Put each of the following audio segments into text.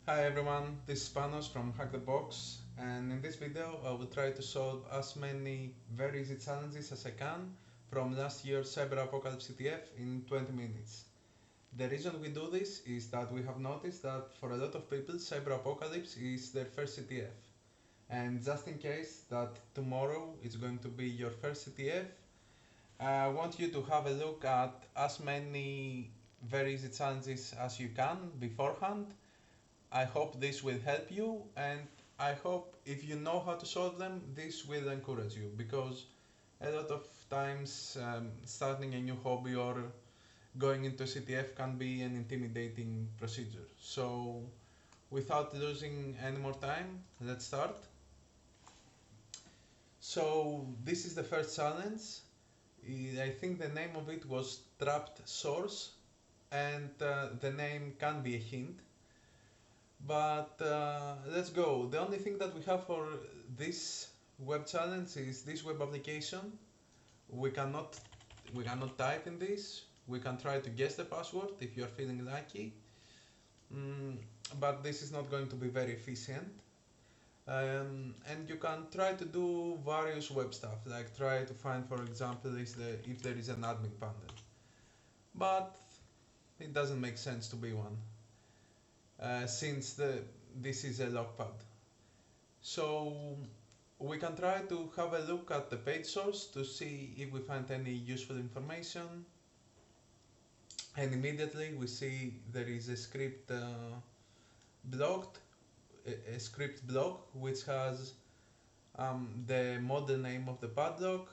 Hi everyone, this is Panos from Hack the Box, and in this video I will try to solve as many very easy challenges as I can from last year's Cyber Apocalypse CTF in 20 minutes. The reason we do this is that we have noticed that for a lot of people Cyber Apocalypse is their first CTF, and just in case that tomorrow is going to be your first CTF, I want you to have a look at as many very easy challenges as you can beforehand. I hope this will help you, and I hope if you know how to solve them, this will encourage you, because a lot of times starting a new hobby or going into CTF can be an intimidating procedure. So without losing any more time, let's start. So this is the first challenge. I think the name of it was Trapped Source, and the name can be a hint. But let's go. The only thing that we have for this web challenge is this web application. We cannot we cannot type in this. We can try to guess the password if you are feeling lucky. Mm, but this is not going to be very efficient. And you can try to do various web stuff, like try to find, for example, if there is an admin panel. But it doesn't make sense to be one, since this is a logpad. So we can try to have a look at the page source to see if we find any useful information. And immediately we see there is a script blocked, a script block which has the model name of the padlock,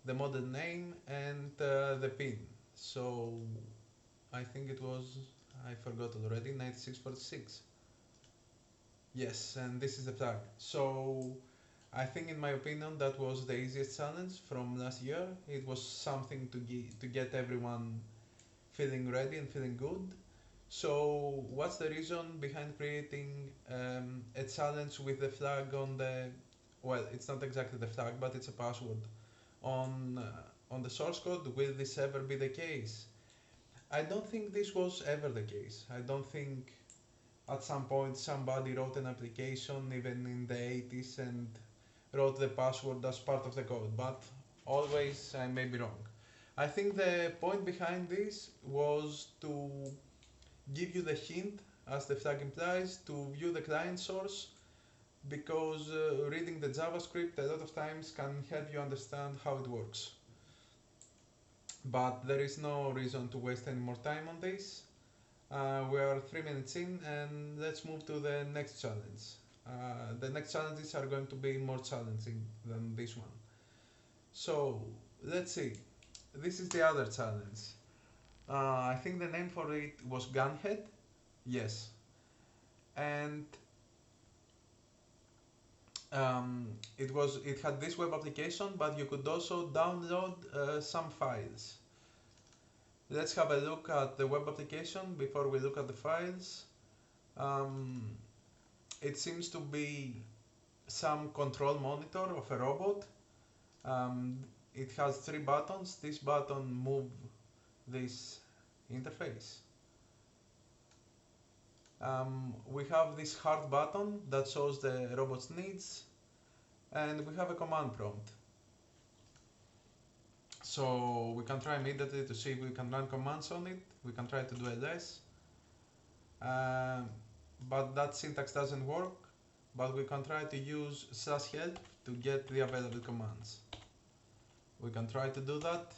the model name, and the pin. So I think it was, I forgot already, 9646. Yes, and this is the flag. So I think, in my opinion, that was the easiest challenge from last year. It was something to get everyone feeling ready and feeling good. So what's the reason behind creating a challenge with the flag on the, well, it's not exactly the flag, but it's a password on the source code? Will this ever be the case? I don't think this was ever the case. I don't think at some point somebody wrote an application even in the 80s and wrote the password as part of the code, but always I may be wrong. I think the point behind this was to give you the hint, as the flag implies, to view the client source, because reading the JavaScript a lot of times can help you understand how it works. But there is no reason to waste any more time on this. We are 3 minutes in, and let's move to the next challenge. The next challenges are going to be more challenging than this one. So let's see. This is the other challenge. I think the name for it was Gunhead. Yes, and it had this web application, but you could also download some files. Let's have a look at the web application before we look at the files. Um, it seems to be some control monitor of a robot. It has 3 buttons. This button move this interface. We have this hard button that shows the robot's needs, and we have a command prompt. So we can try immediately to see if we can run commands on it. We can try to do ls, but that syntax doesn't work. But we can try to use /help to get the available commands. We can try to do that.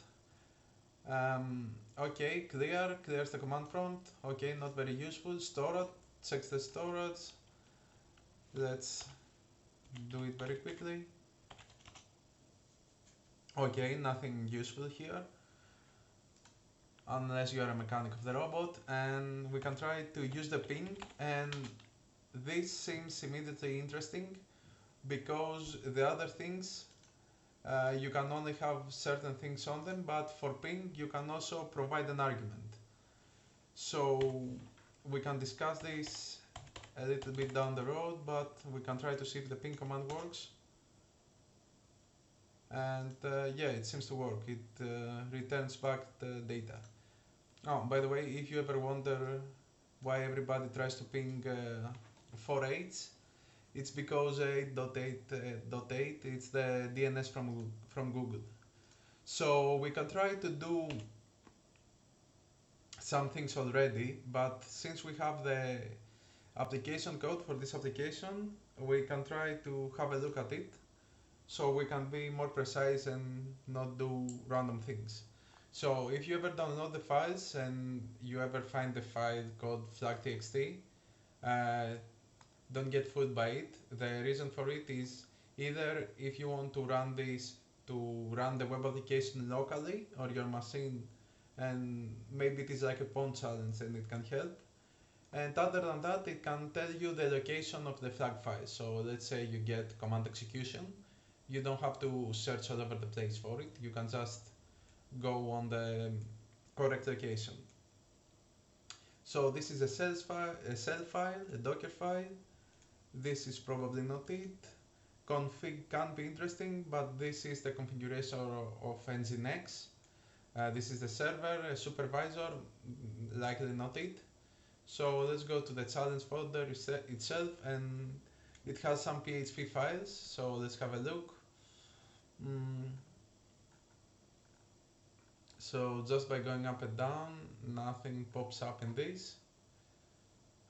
Okay, clears the command prompt. Okay, not very useful. Storage, checks the storage. Let's do it very quickly. Okay, nothing useful here, unless you are a mechanic of the robot. And we can try to use the ping, and this seems immediately interesting, because the other things, you can only have certain things on them, but for ping you can also provide an argument. So we can discuss this a little bit down the road, but we can try to see if the ping command works. And yeah, it seems to work. It returns back the data. Oh, by the way, if you ever wonder why everybody tries to ping 4 8s. It's because 8.8.8 it's the DNS from Google. So we can try to do some things already, but since we have the application code for this application, we can try to have a look at it so we can be more precise and not do random things. So if you ever download the files and you ever find the file called Flagtxt, uh, don't get fooled by it. The reason for it is either if you want to run this to run the web application locally on your machine, and maybe it is like a pond challenge and it can help. And other than that, it can tell you the location of the flag file. So let's say you get command execution, you don't have to search all over the place for it. You can just go on the correct location. So this is a cell file, a Docker file. This is probably not it. Config can be interesting, but this is the configuration of Nginx. This is the server, a supervisor, likely not it. So let's go to the challenge folder itself, and it has some PHP files, so let's have a look. So just by going up and down, nothing pops up in this,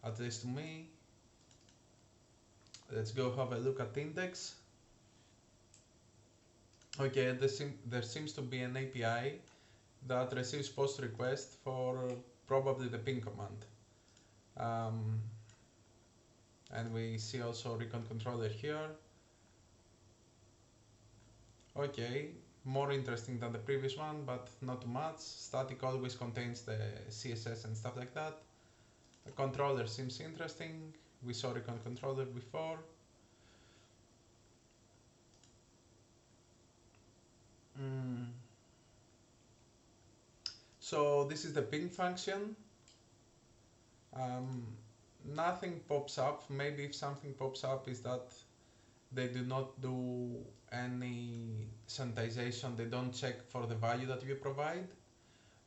at least to me. Let's go have a look at index. Okay, there seems to be an API that receives post request for probably the ping command. And we see also recon controller here. Okay, more interesting than the previous one, but not too much. Static always contains the CSS and stuff like that. The controller seems interesting. We saw recon controller before. So this is the ping function. Nothing pops up. Maybe if something pops up is that they do not do any sanitization. They don't check for the value that we provide,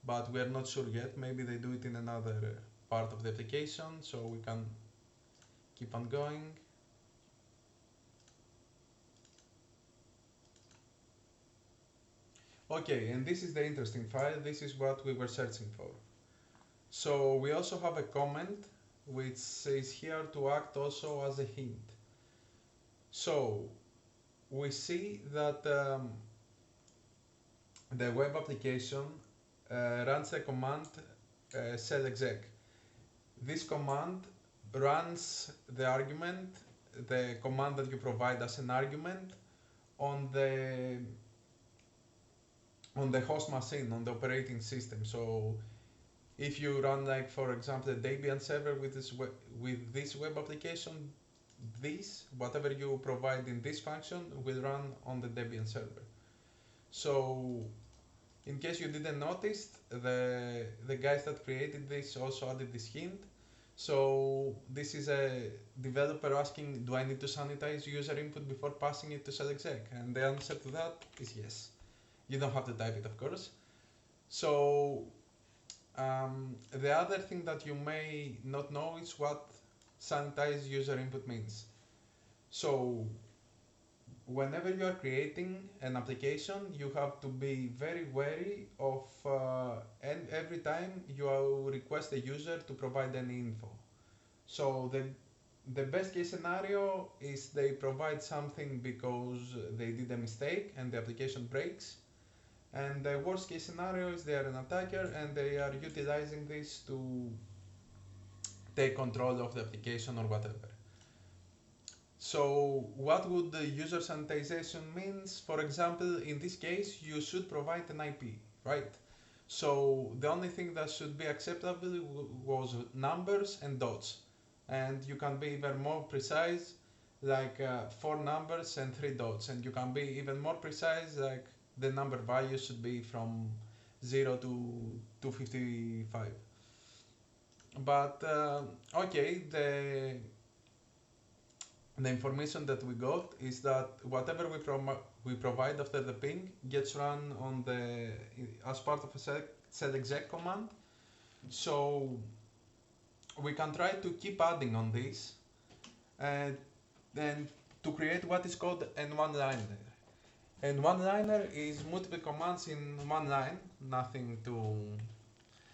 but we are not sure yet. Maybe they do it in another part of the application, so we can keep on going. Okay, and this is the interesting file. This is what we were searching for. So we also have a comment which is here to act also as a hint. So we see that the web application runs the command shell exec. This command runs the argument, the command that you provide as an argument, on the host machine, on the operating system. So if you run, like for example, a Debian server with this web application, whatever you provide in this function will run on the Debian server. So in case you didn't notice, the guys that created this also added this hint. So this is a developer asking, do I need to sanitize user input before passing it to shell exec? And the answer to that is yes. You don't have to type it, of course. So the other thing that you may not know is what sanitize user input means. So whenever you are creating an application, you have to be very wary of and every time you request a user to provide any info. So the best case scenario is they provide something because they did a mistake and the application breaks. And the worst case scenario is they are an attacker and they are utilizing this to take control of the application or whatever. So what would the user sanitization means? For example, in this case, you should provide an IP, right? So the only thing that should be acceptable was numbers and dots. And you can be even more precise, like 4 numbers and 3 dots. And you can be even more precise, like the number value should be from 0 to 255. But okay, the information that we got is that whatever we provide after the ping gets run on as part of a shell exec command. So we can try to keep adding on this and then to create what is called an one-liner. And one-liner is multiple commands in one line, nothing too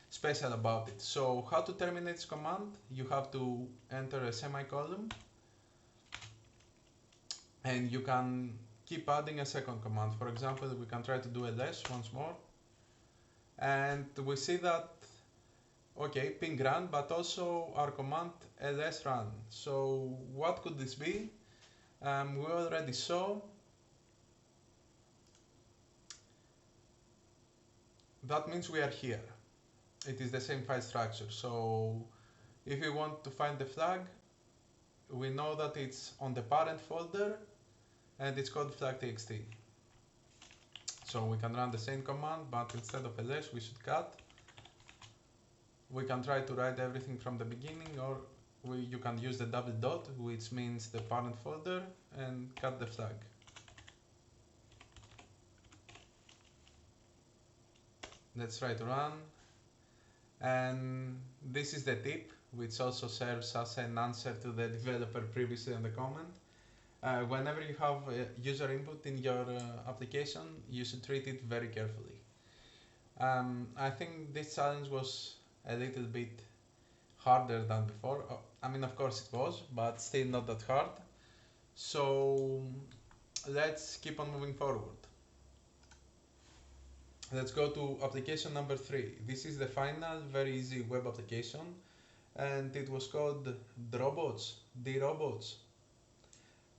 special about it. So how to terminate this command? You have to enter a semicolon and you can keep adding a second command. For example, we can try to do ls once more and we see that okay, ping run, but also our command ls run. So what could this be? We already saw that means we are here. It is the same file structure. So if we want to find the flag, we know that it's on the parent folder and it's called Flagtxt. So we can run the same command, but instead of ls we should cut. We can try to write everything from the beginning, or you can use the double dot, which means the parent folder, and cut the flag. Let's try to run. And this is the tip, which also serves as an answer to the developer previously in the comment. Whenever you have user input in your application, you should treat it very carefully. I think this challenge was a little bit harder than before. I mean, of course it was, but still not that hard. So let's keep on moving forward. Let's go to application number 3. This is the final, very easy web application, and it was called D-Robots.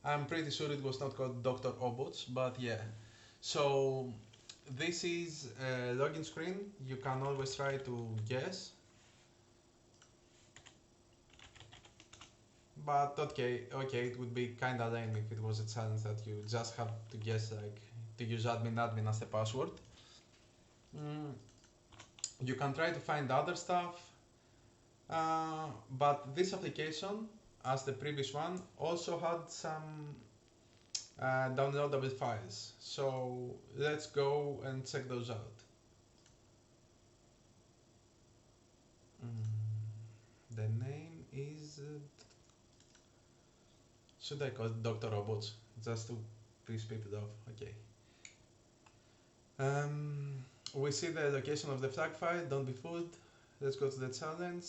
I'm pretty sure it was not called Dr. Obots, but yeah. So this is a login screen. You can always try to guess. But okay, it would be kinda lame if it was a challenge that you just have to guess, like to use admin as the password. You can try to find other stuff, but this application, as the previous one, also had some downloadable files. So let's go and check those out. The name is... should I call it Dr. Robots, just to piss people off? Okay. We see the location of the flag file, don't be fooled. Let's go to the challenge.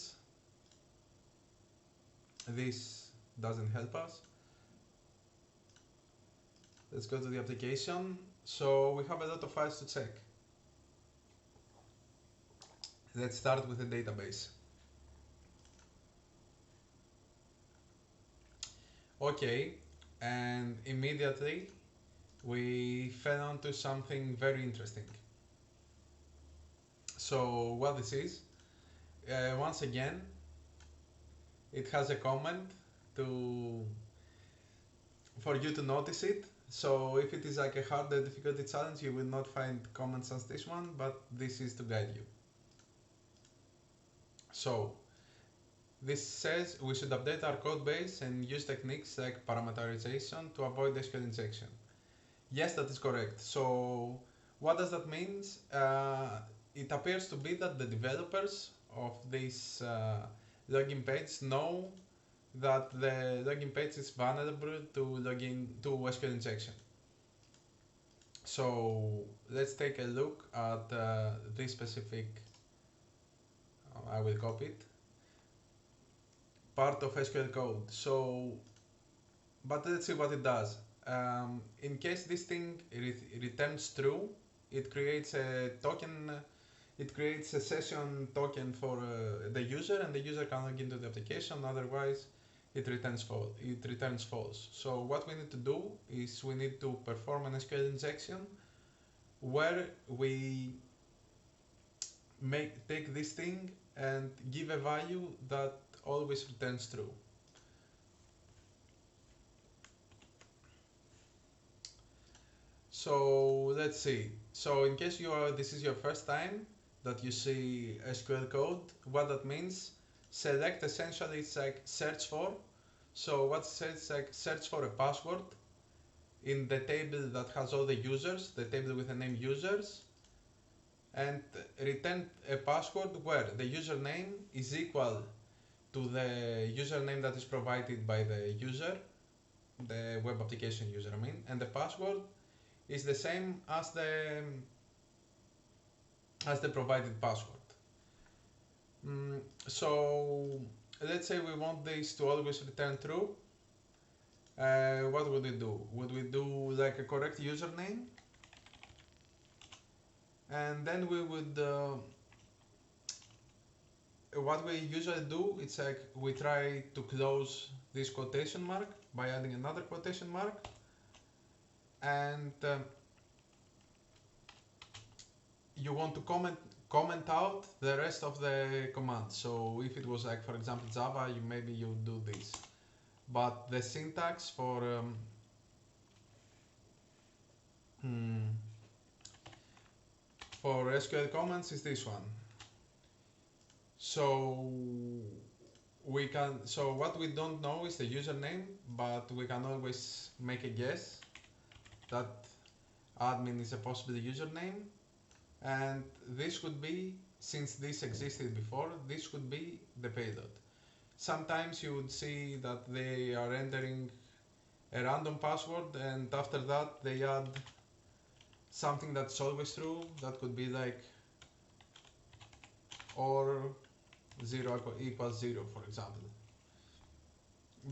This doesn't help us. Let's go to the application. So we have a lot of files to check. Let's start with the database. Okay, and immediately we fell onto something very interesting. So what this is, once again, it has a comment for you to notice it. So if it is like a harder difficulty challenge, you will not find comments as this one, but this is to guide you. So this says we should update our code base and use techniques like parameterization to avoid SQL injection. Yes, that is correct. So what does that mean? It appears to be that the developers of this login page know that the login page is vulnerable to SQL injection. So let's take a look at this specific, I will copy it, part of SQL code. So, but let's see what it does. In case this thing returns true, it creates a token. It creates a session token for the user, and the user can log into the application. Otherwise, it returns false. So what we need to do is we need to perform an SQL injection where we take this thing and give a value that always returns true. So let's see. So in case this is your first time that you see SQL code, what that means, select essentially it's like search for. So what says like search for a password in the table that has all the users, the table with the name users, and return a password where the username is equal to the username that is provided by the user, the web application user I mean, and the password is the same as the provided password. So let's say we want this to always return true. What would we do? Would we do like a correct username? And then we would what we usually do, it's like we try to close this quotation mark by adding another quotation mark, and you want to comment out the rest of the command. So if it was like, for example, Java, maybe you do this, but the syntax for SQL commands is this one. So what we don't know is the username, but we can always make a guess that admin is a possible username, and this could be, since this existed before, this could be the payload. Sometimes you would see that they are entering a random password, and after that they add something that's always true. That could be like or 0 equals 0, for example.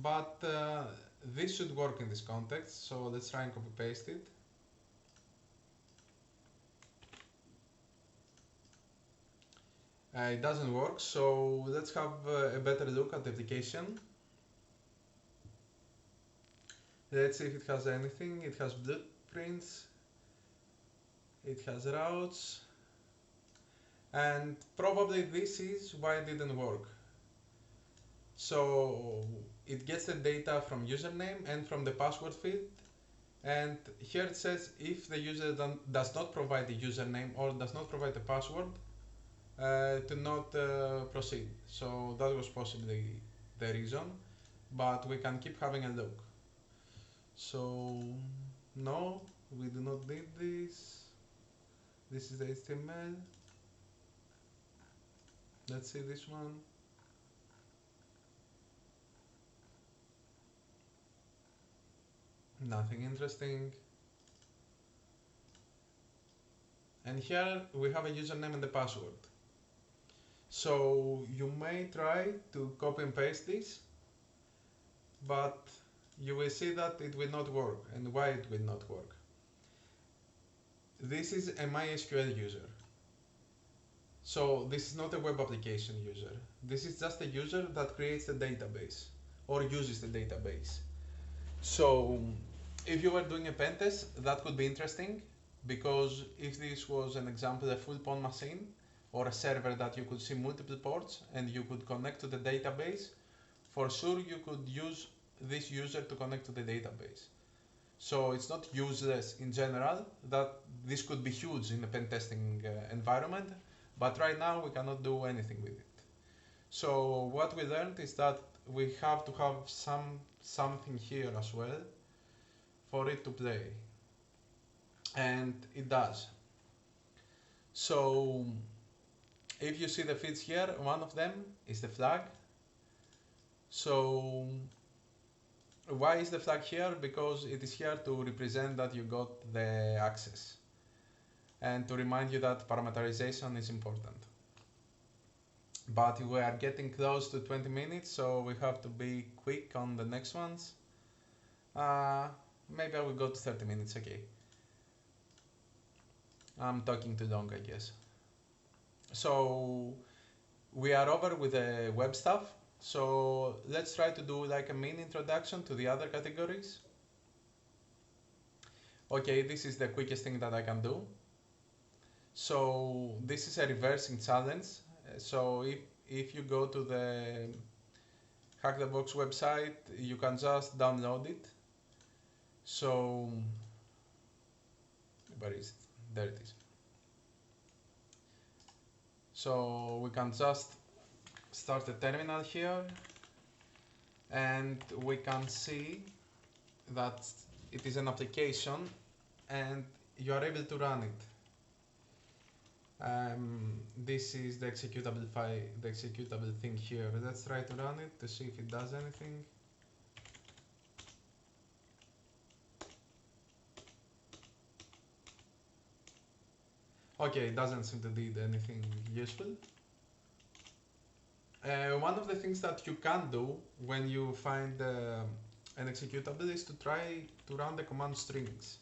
But this should work in this context, so let's try and copy paste it. It doesn't work, so let's have a better look at the application. Let's see if it has anything. It has blueprints, it has routes, and probably this is why it didn't work. So it gets the data from username and from the password field, and here it says if the user does not provide the username or does not provide the password, to not proceed. So that was possibly the reason, but we can keep having a look. So no, we do not need this. This is the HTML. Let's see this one. Nothing interesting. And here we have a username and the password. So you may try to copy and paste this, but you will see that it will not work. And why it will not work? This is a MySQL user. So this is not a web application user. This is just a user that creates the database or uses the database. So if you were doing a pen test, that could be interesting, because if this was an example, a full PON machine or a server that you could see multiple ports and you could connect to the database, for sure you could use this user to connect to the database. So it's not useless in general, that this could be huge in a pen testing environment, but right now we cannot do anything with it. So what we learned is that we have to have something here as well for it to play, and it does. So if you see the feeds here, one of them is the flag. So why is the flag here? Because it is here to represent that you got the access, and to remind you that parameterization is important. But we are getting close to 20 minutes, so we have to be quick on the next ones. Maybe I will go to 30 minutes, okay. I'm talking too long, I guess. So we are over with the web stuff. So let's try to do like a mini introduction to the other categories. Okay, this is the quickest thing that I can do. So this is a reversing challenge. So if you go to the Hack the Box website, you can just download it. So where is it? There it is. So we can just start the terminal here, and we can see that it is an application and you are able to run it. This is the executable file, the executable thing here. Let's try to run it to see if it does anything. Okay, it doesn't seem to do anything useful. One of the things that you can do when you find an executable is to try to run the command strings.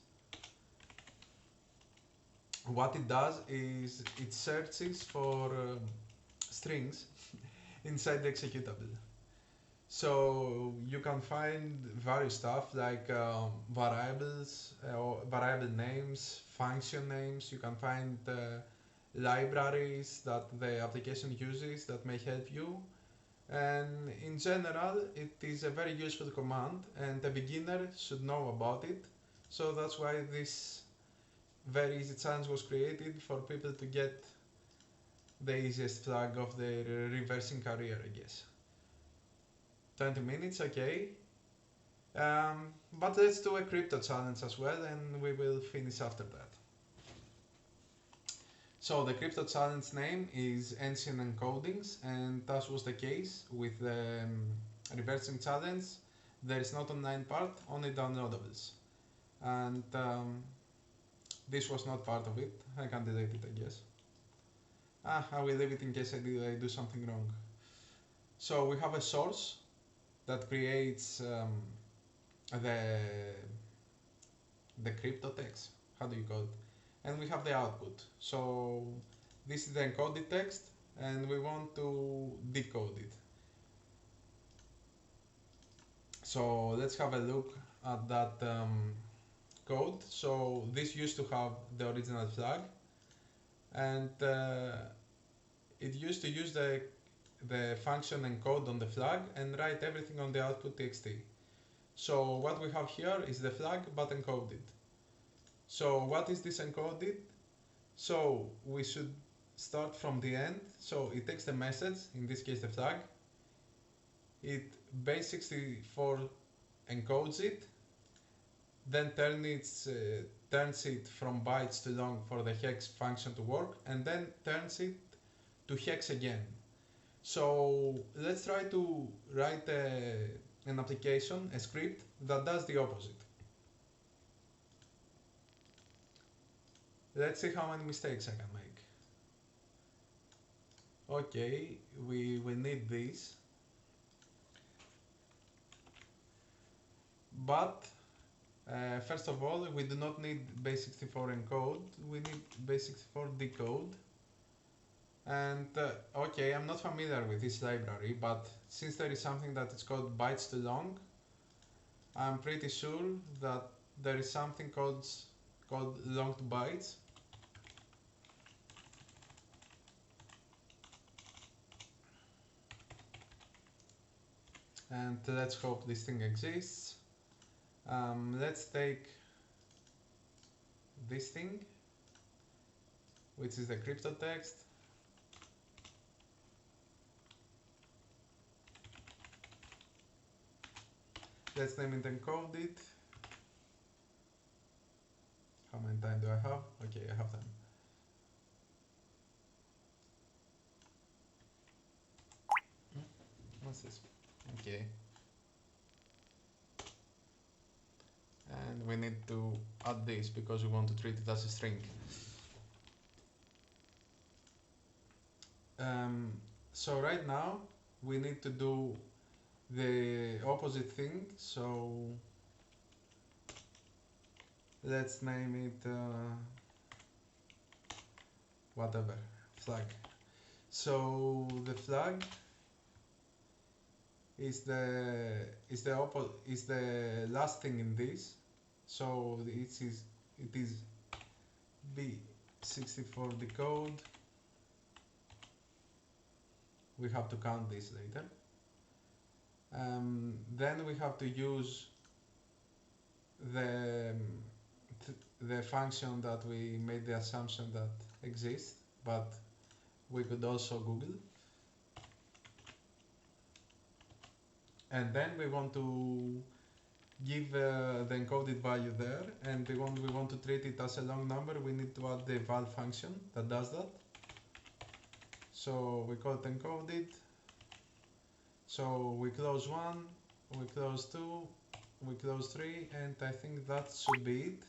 What it does is it searches for strings inside the executable. So you can find various stuff like variables or variable names, function names. You can find libraries that the application uses that may help you. And in general, it is a very useful command, and a beginner should know about it. So that's why this very easy challenge was created, for people to get the easiest flag of their reversing career, I guess. 20 minutes, okay. But let's do a crypto challenge as well, and we will finish after that. So the crypto challenge name is Ancient Encodings, and that was the case with the reversing challenge. There is not online part, only downloadables. And this was not part of it. I can delete it, I guess. I will leave it in case I do something wrong. So we have a source that creates the crypto text. How do you call it? And we have the output. So this is the encoded text, and we want to decode it. So let's have a look at that code. So this used to have the original flag, and it used to use the function encode on the flag and write everything on the output txt. So what we have here is the flag but encoded. So what is this encoded? So we should start from the end. So it takes the message, in this case the flag, it base64 encodes it, then turns it from bytes to long for the hex function to work, and then turns it to hex again. So let's try to write an application, a script that does the opposite. Let's see how many mistakes I can make. Okay, we need this. But first of all, we do not need base64 encode, we need base64 decode. And okay, I'm not familiar with this library, but since there is something that is called bytes to long, I'm pretty sure that there is something called long to bytes. And let's hope this thing exists. Let's take this thing, which is the crypto text. Let's name it encoded. How many time do I have? Okay, I have time. What's this? Okay. And we need to add this because we want to treat it as a string. So right now we need to do the opposite thing. So let's name it whatever, flag. So the flag is the last thing in this. So it is B64 decode. We have to count this later. Then we have to use the function that we made the assumption that exists, but we could also Google. And then we want to give the encoded value there, and we want to treat it as a long number. We need to add the val function that does that. So we call it encoded. So we close 1, we close 2, we close 3, and I think that should be it.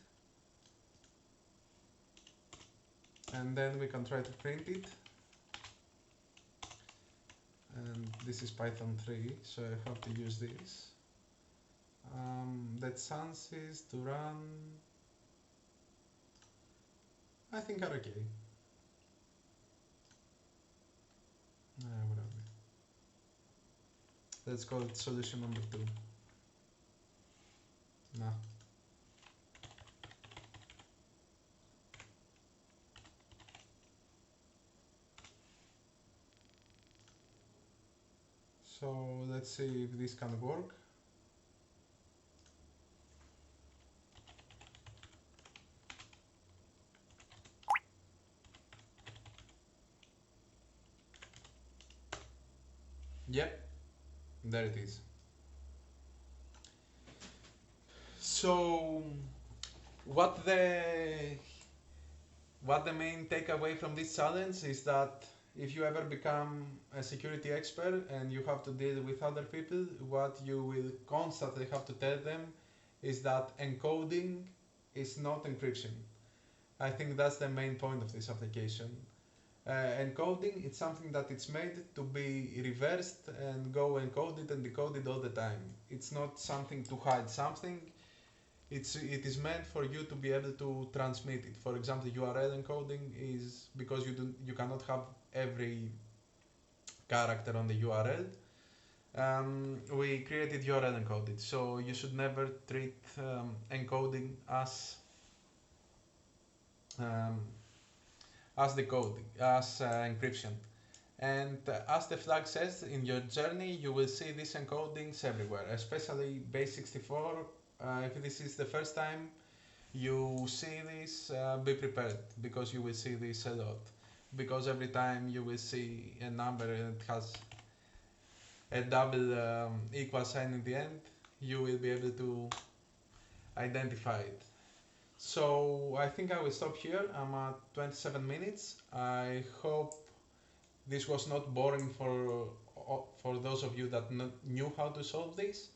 And then we can try to print it. And this is Python 3, so I have to use this. The chances to run, I think, are okay. Where are we? Let's call it solution number 2. Nah. So let's see if this can work. Yep, there it is. So what the main takeaway from this challenge is that if you ever become a security expert and you have to deal with other people, what you will constantly have to tell them is that encoding is not encryption. I think that's the main point of this application. Encoding, it's something that it's made to be reversed and go encoded and decoded all the time. It's not something to hide something. It is meant for you to be able to transmit it. For example, URL encoding is because you cannot have every character on the URL. We created URL encoded, so you should never treat encoding as decoding, as encryption. And as the flag says, in your journey you will see these encodings everywhere, especially base64. If this is the first time you see this, be prepared, because you will see this a lot. Because every time you will see a number and it has a double equal sign in the end, you will be able to identify it. So I think I will stop here. I'm at 27 minutes. I hope this was not boring for those of you that knew how to solve this,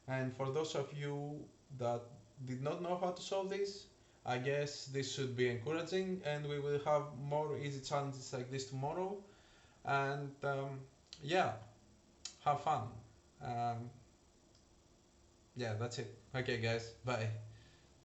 and for those of you that did not know how to solve this, I guess this should be encouraging, and we will have more easy challenges like this tomorrow. And yeah, have fun. Yeah, that's it. Okay guys, bye.